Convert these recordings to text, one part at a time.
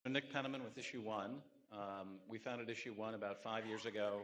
Nick Penniman with Issue One. We founded Issue One about 5 years ago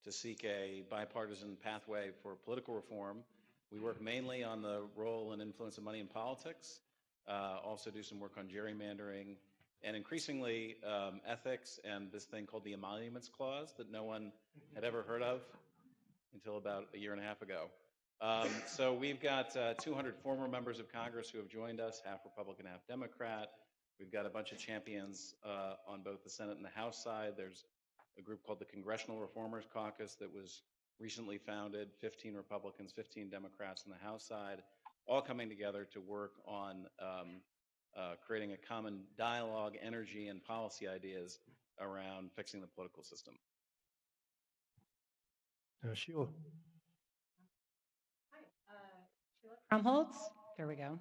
to seek a bipartisan pathway for political reform. We work mainly on the role and influence of money in politics, also do some work on gerrymandering, and increasingly ethics and this thing called the Emoluments Clause that no one had ever heard of until about a year and a half ago. So we've got 200 former members of Congress who have joined us, half Republican, half Democrat. We've got a bunch of champions on both the Senate and the House side. There's a group called the Congressional Reformers Caucus that was recently founded, 15 Republicans, 15 Democrats on the House side, all coming together to work on creating a common dialogue, energy, and policy ideas around fixing the political system. Sheila. Hi, Sheila Krumholz. There we go.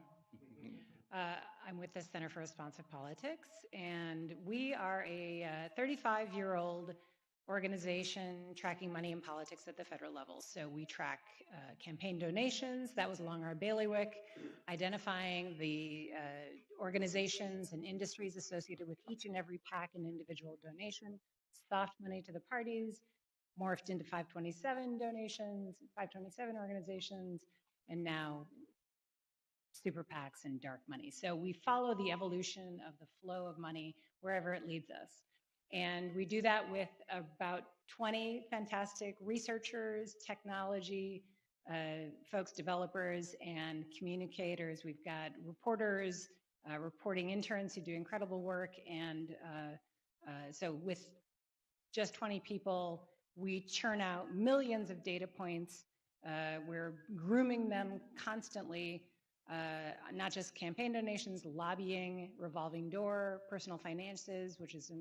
I'm with the Center for Responsive Politics, and we are a 35-year-old organization tracking money in politics at the federal level. So we track campaign donations. That was along our bailiwick, identifying the organizations and industries associated with each and every PAC and individual donation, soft money to the parties, morphed into 527 donations, 527 organizations, and now super PACs and dark money. So we follow the evolution of the flow of money wherever it leads us. And we do that with about 20 fantastic researchers, technology folks, developers, and communicators. We've got reporters, reporting interns who do incredible work. And so with just 20 people, we churn out millions of data points. We're grooming them constantly. Not just campaign donations, lobbying, revolving door, personal finances, which is,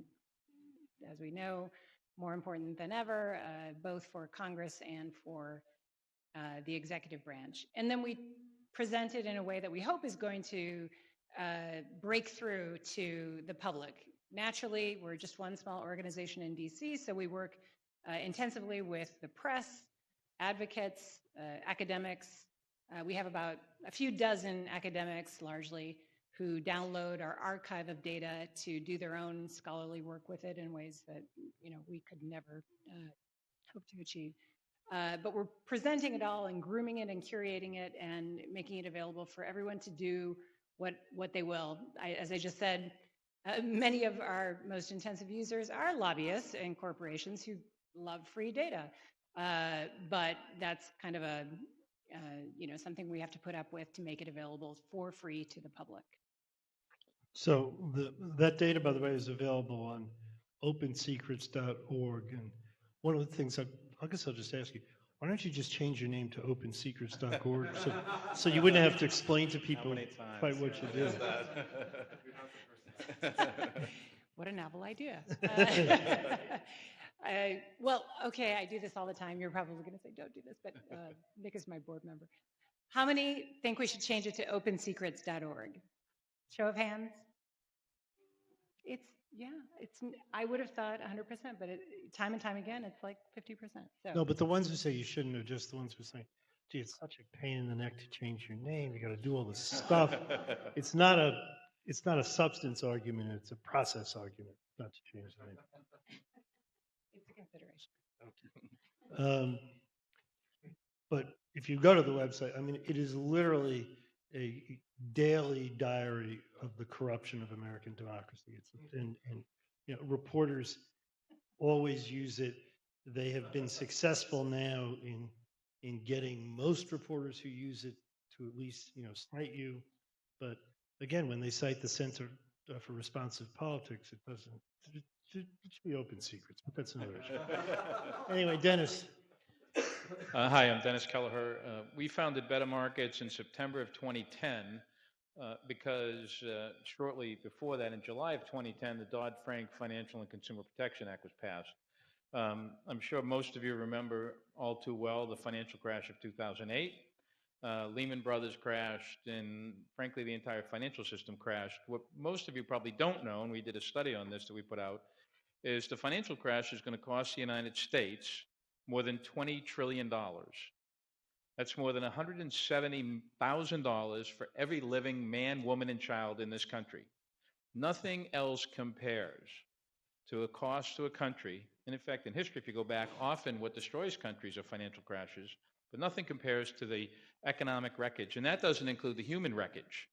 as we know, more important than ever, both for Congress and for the executive branch. And then we present it in a way that we hope is going to break through to the public. Naturally, we're just one small organization in DC, so we work intensively with the press, advocates, academics. We have about a few dozen academics, largely, who download our archive of data to do their own scholarly work with it in ways that we could never hope to achieve. But we're presenting it all and grooming it and curating it and making it available for everyone to do what they will. As I just said, many of our most intensive users are lobbyists and corporations who love free data. But that's kind of a something we have to put up with to make it available for free to the public. So that data, by the way, is available on OpenSecrets.org. And one of the things I guess I'll just ask you, why don't you just change your name to OpenSecrets.org so you wouldn't have to explain to people quite what you do. What a novel idea. Well, okay, I do this all the time. You're probably going to say, don't do this, but Nick is my board member. How many think we should change it to OpenSecrets.org? Show of hands? I would have thought 100%, but time and time again, it's like 50%. So. No, but the ones who say you shouldn't are just the ones who say, gee, it's such a pain in the neck to change your name. You got to do all this stuff. It's not a substance argument. It's a process argument, not to change the name. It's a consideration. Okay. But if you go to the website, I mean, it is literally a daily diary of the corruption of American democracy. And reporters always use it. They have been successful now in getting most reporters who use it to at least cite you. But again, when they cite the Center for Responsive Politics, it doesn't. It should be open secrets, but that's another issue. Anyway, Dennis. Hi, I'm Dennis Kelleher. We founded Better Markets in September of 2010 because shortly before that, in July of 2010, the Dodd-Frank Financial and Consumer Protection Act was passed. I'm sure most of you remember all too well the financial crash of 2008. Lehman Brothers crashed, and frankly, the entire financial system crashed. What most of you probably don't know, and we did a study on this that we put out, is the financial crash is going to cost the United States more than $20 trillion. That's more than $170,000 for every living man, woman, and child in this country. Nothing else compares to a cost to a country. And in fact, in history, if you go back, often what destroys countries are financial crashes, but nothing compares to the economic wreckage. And that doesn't include the human wreckage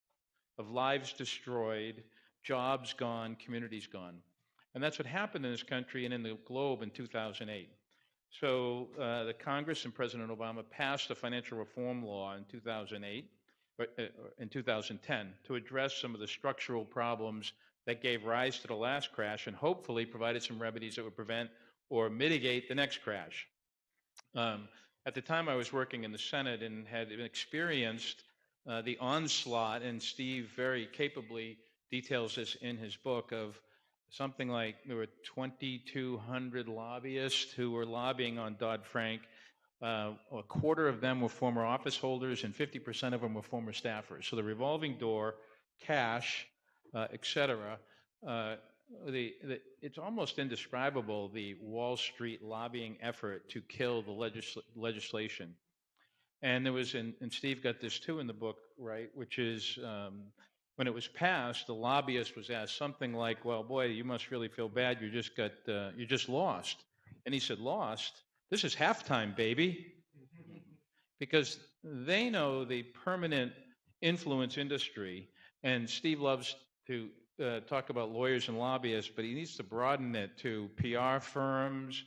of lives destroyed, jobs gone, communities gone. And that's what happened in this country and in the globe in 2008. So the Congress and President Obama passed a financial reform law in 2008, or in 2010, to address some of the structural problems that gave rise to the last crash and hopefully provided some remedies that would prevent or mitigate the next crash. At the time, I was working in the Senate and had experienced the onslaught, and Steve very capably details this in his book, of something like there were 2,200 lobbyists who were lobbying on Dodd-Frank. A quarter of them were former office holders, and 50% of them were former staffers. So the revolving door, cash, et cetera, it's almost indescribable, the Wall Street lobbying effort to kill the legislation. And there was, and Steve got this too in the book, right, which is when it was passed, the lobbyist was asked something like, well, boy, you must really feel bad, you just lost. And he said, lost? This is halftime, baby. Because they know the permanent influence industry, and Steve loves to talk about lawyers and lobbyists, but he needs to broaden it to PR firms,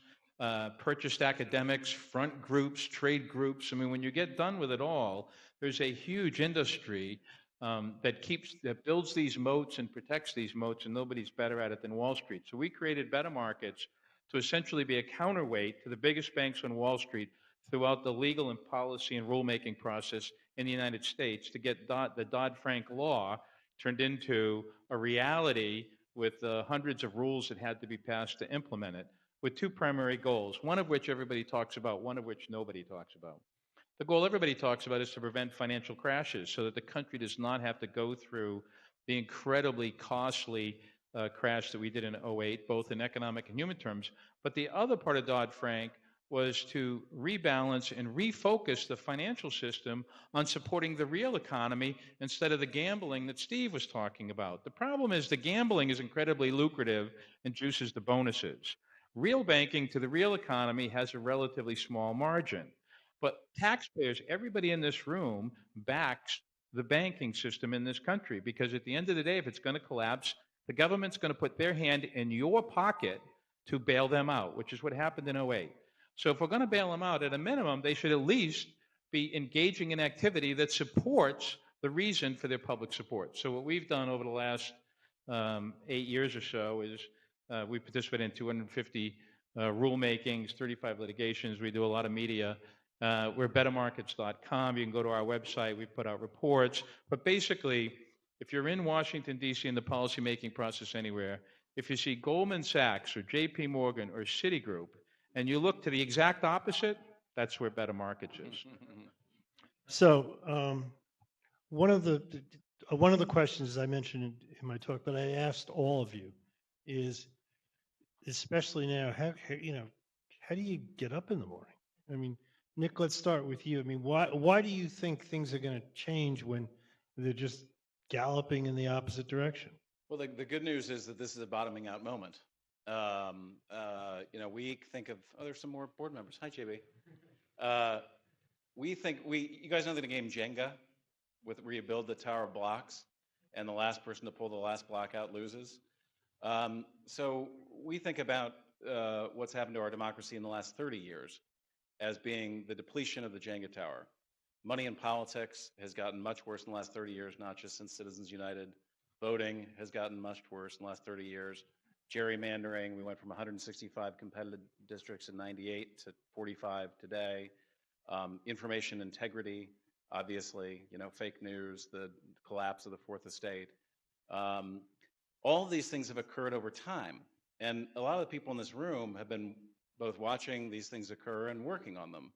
purchased academics, front groups, trade groups. I mean, when you get done with it all, there's a huge industry that builds these moats and protects these moats, and nobody's better at it than Wall Street. So we created Better Markets to essentially be a counterweight to the biggest banks on Wall Street throughout the legal and policy and rulemaking process in the United States to get the Dodd-Frank law turned into a reality with hundreds of rules that had to be passed to implement it, with two primary goals, one of which everybody talks about, one of which nobody talks about. The goal everybody talks about is to prevent financial crashes so that the country does not have to go through the incredibly costly crash that we did in 2008, both in economic and human terms. But the other part of Dodd-Frank was to rebalance and refocus the financial system on supporting the real economy instead of the gambling that Steve was talking about. The problem is the gambling is incredibly lucrative and juices the bonuses. Real banking to the real economy has a relatively small margin. But taxpayers, everybody in this room, backs the banking system in this country, because at the end of the day, if it's going to collapse, the government's going to put their hand in your pocket to bail them out, which is what happened in 2008. So if we're going to bail them out, at a minimum, they should at least be engaging in activity that supports the reason for their public support. So what we've done over the last 8 years or so is we participate in 250 rulemakings, 35 litigations. We do a lot of media. We're bettermarkets.com. You can go to our website. We put out reports. But basically, if you're in Washington, D.C. in the policymaking process anywhere, if you see Goldman Sachs or J.P. Morgan or Citigroup, and you look to the exact opposite, that's where Better Markets is. So one of the questions I mentioned in my talk, but I asked all of you, is especially now, how do you get up in the morning? I mean, Nick, let's start with you. I mean, why do you think things are going to change when they're just galloping in the opposite direction? Well, the good news is that this is a bottoming out moment. We think of, there's some more board members. Hi, JB. You guys know the game Jenga, where you build the tower of blocks, and the last person to pull the last block out loses. So we think about what's happened to our democracy in the last 30 years as being the depletion of the Jenga tower. Money in politics has gotten much worse in the last 30 years, not just since Citizens United. Voting has gotten much worse in the last 30 years. Gerrymandering, we went from 165 competitive districts in 98 to 45 today. Information integrity, obviously, fake news, the collapse of the Fourth Estate. All of these things have occurred over time. And a lot of the people in this room have been both watching these things occur and working on them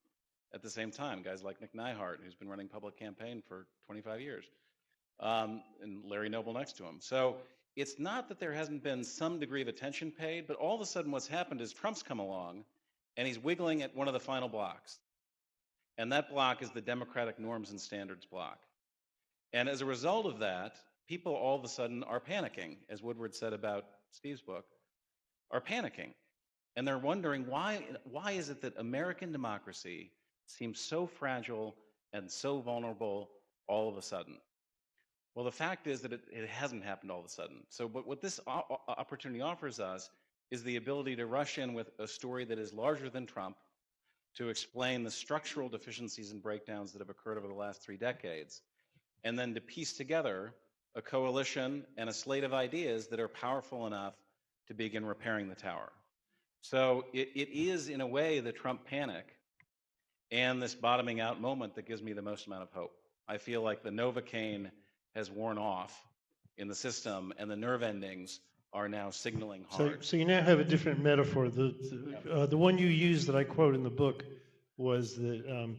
at the same time. Guys like Nick Nyhart, who's been running public campaign for 25 years, and Larry Noble next to him. So it's not that there hasn't been some degree of attention paid, but all of a sudden what's happened is Trump's come along and he's wiggling at one of the final blocks. And that block is the democratic norms and standards block. And as a result of that, people all of a sudden are panicking, as Woodward said about Steve's book, are panicking. And they're wondering why is it that American democracy seems so fragile and so vulnerable all of a sudden? Well, the fact is that it hasn't happened all of a sudden. So what this opportunity offers us is the ability to rush in with a story that is larger than Trump, to explain the structural deficiencies and breakdowns that have occurred over the last 3 decades, and then to piece together a coalition and a slate of ideas that are powerful enough to begin repairing the tower. So it is, in a way, the Trump panic and this bottoming out moment that gives me the most amount of hope. I feel like the Novocaine has worn off in the system, and the nerve endings are now signaling hard. So you now have a different metaphor. The one you used that I quote in the book was that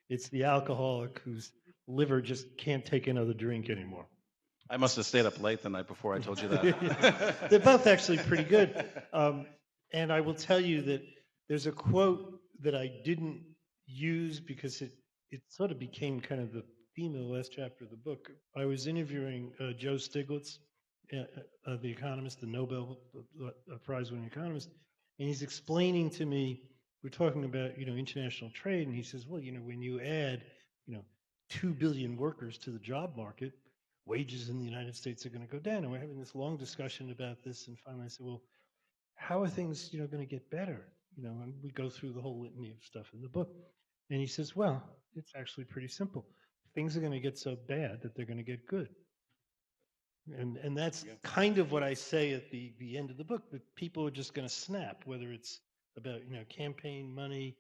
it's the alcoholic whose liver just can't take another drink anymore. I must have stayed up late the night before I told you that. They're both actually pretty good. And I will tell you that there's a quote that I didn't use because it sort of became kind of the theme of the last chapter of the book. I was interviewing Joe Stiglitz, the economist, the Nobel Prize-winning economist, and he's explaining to me, we're talking about, international trade, and he says, well, when you add, 2 billion workers to the job market, wages in the United States are going to go down. And we're having this long discussion about this, and finally I said, well, how are things, going to get better? And we go through the whole litany of stuff in the book. And he says, well, it's actually pretty simple. Things are going to get so bad that they're going to get good. And that's kind of what I say at the end of the book, that people are just going to snap, whether it's about, campaign money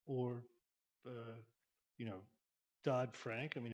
or, Dodd-Frank. I mean,